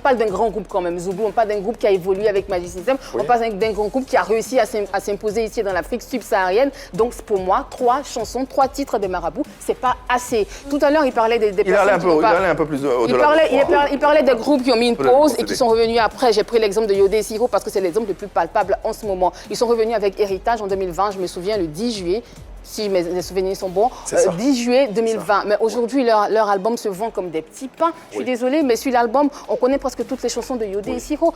parle d'un grand groupe quand même, Zougou, on parle d'un groupe qui a évolué avec Magic System, on parle d'un grand groupe qui a réussi à s'imposer ici dans l'Afrique subsaharienne. Donc pour moi, 3 chansons, 3 titres de Marabout, c'est pas assez. Tout à l'heure, il parlait des il allait un peu plus au-delà. Il parlait des groupes qui ont mis une pause et qui sont revenus après. J'ai pris l'exemple de Yodé Siro parce que c'est l'exemple le plus palpable en ce moment. Ils sont revenus avec Héritage en 2020, je me souviens, le 10 juillet. Si mes souvenirs sont bons, 10 juillet 2020. Mais aujourd'hui, leur album se vend comme des petits pains. Je suis désolée, mais sur l'album, on connaît presque toutes les chansons de Yodé et Siro.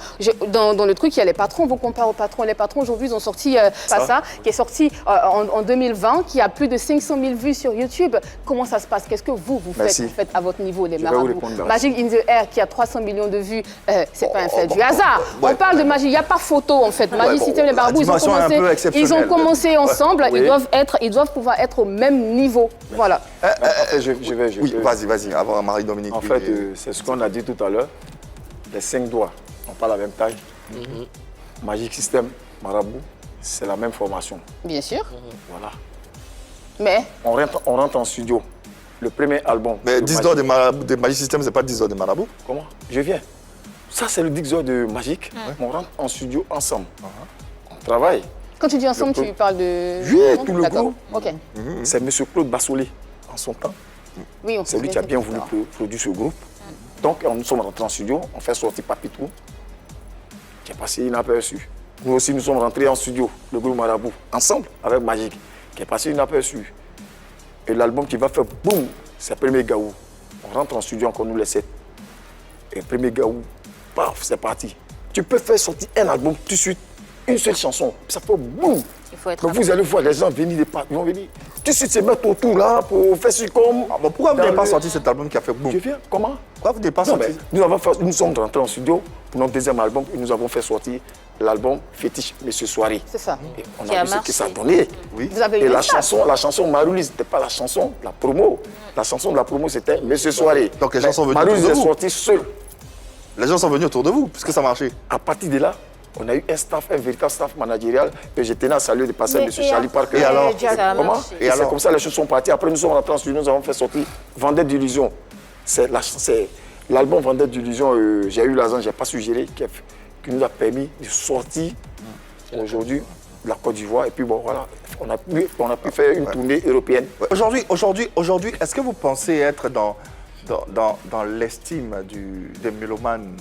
Dans le truc, il y a Les Patrons, vous comparez aux Patrons. Les Patrons, aujourd'hui, ils ont sorti ça, qui est sorti en 2020, qui a plus de 500 000 vues sur YouTube. Comment ça se passe? Qu'est-ce que vous faites à votre niveau, les Marabouts? Magic in the Air, qui a 300 millions de vues, c'est pas un fait du hasard. On parle de Magic, il n'y a pas photo, en fait. Magic System, les Marabouts, ils ont commencé ensemble, ils doivent pouvoir être au même niveau. Voilà. Oui, vas-y, avant Marie-Dominique. En fait, c'est ce qu'on a dit tout à l'heure. Les 5 doigts, on parle la même taille. Magic System, Marabout, c'est la même formation. Bien sûr. Voilà. Mais on rentre en studio. Le premier album. Mais 10 doigts de Magic System, c'est pas 10 doigts de Marabout? Comment? Je viens. Ça, c'est le 10 doigts de Magic. On rentre en studio ensemble. On travaille. Quand tu dis ensemble, tu parles de... Oui, tout le groupe. Ok. C'est M. Claude Bassolé, en son temps. Oui, c'est lui qui a bien voulu produire ce groupe. Donc, nous sommes rentrés en studio, on fait sortir Papitou, qui est passé inaperçu. Nous aussi, nous sommes rentrés en studio, le groupe Marabout, ensemble, avec Magic, qui est passé inaperçu. Et l'album qui va faire boum, c'est Premier Gaou. On rentre en studio, encore nous les 7. Et Premier Gaou, paf, c'est parti. Tu peux faire sortir un album tout de suite, une seule chanson, ça fait boum. Donc vous allez voir les gens venir, ils vont venir. Tout de suite se mettre autour là pour faire ce comme. Pourquoi vous n'avez pas sorti cet album qui a fait boum? Je viens, comment? Pourquoi vous n'avez pas sorti? Nous sommes rentrés en studio pour notre deuxième album et nous avons fait sortir l'album Fétiche Monsieur Soirée. C'est ça. Et on a vu ce que ça donnait. Oui. Et la chanson Marouli, ce n'était pas la chanson, la promo. La chanson de la promo, c'était Monsieur Soirée. Donc les gens sont venus Marouli autour de vous. est sorti seul. Les gens sont venus autour de vous, puisque ça marchait. À partir de là, on a eu un véritable staff managérial que je tenais à saluer de passer M. Charlie Parker. Et alors? Comment? Et c'est comme ça les choses sont parties. Après, nous sommes rentrés en studio, nous avons fait sortir Vendette d'illusions. C'est l'album Vendette d'illusions, j'ai eu l'argent, je n'ai pas su gérer, qui nous a permis de sortir aujourd'hui la Côte d'Ivoire. Et puis bon, voilà, on a pu faire une tournée européenne. Aujourd'hui, est-ce que vous pensez être dans l'estime des mélomanes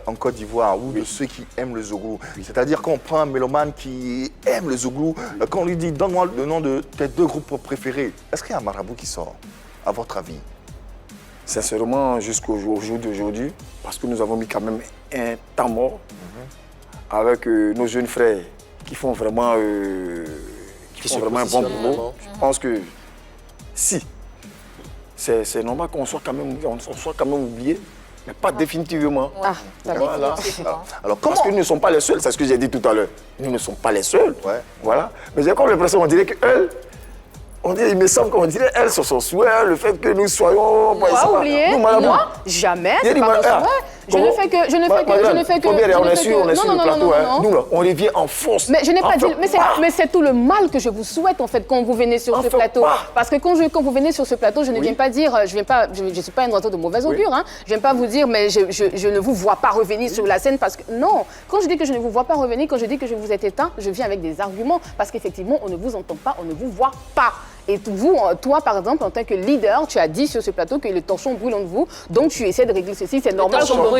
en Côte d'Ivoire ou de ceux qui aiment le Zougou? C'est-à-dire qu'on prend un mélomane qui aime le Zougou, quand on lui dit « donne-moi le nom de tes 2 groupes préférés », est-ce qu'il y a un Marabout qui sort, à votre avis? Sincèrement, jusqu'au jour d'aujourd'hui, parce que nous avons mis quand même un temps mort avec nos jeunes frères qui font vraiment, un bon boulot. Je pense que si, c'est normal qu'on soit quand même oublié, mais pas définitivement. Ah, voilà. Alors, parce que nous ne sommes pas les seuls, c'est ce que j'ai dit tout à l'heure. Nous ne sommes pas les seuls. Ouais. Voilà. Mais j'ai comme l'impression qu'on dirait qu'elles, il me semble qu'on dirait elles sur son souhait, le fait que nous soyons... Pas oublier, moi, jamais, c'est pas mon souhait. Je ne fais que... On est sur le plateau, nous, on revient en force. Mais je n'ai pas dit... Mais c'est tout le mal que je vous souhaite, en fait, quand vous venez sur ce plateau. Parce que quand vous venez sur ce plateau, je ne viens pas dire... Je ne suis pas un oiseau de mauvaise augure, hein. Je ne viens pas vous dire, mais je ne vous vois pas revenir sur la scène parce que... Non, quand je dis que je ne vous vois pas revenir, quand je dis que je vous ai éteint, je viens avec des arguments. Parce qu'effectivement, on ne vous entend pas, on ne vous voit pas. Et vous, toi, par exemple, en tant que leader, tu as dit sur ce plateau que le torchon brûle en vous, donc tu essaies de régler ceci, c'est normal. Alors,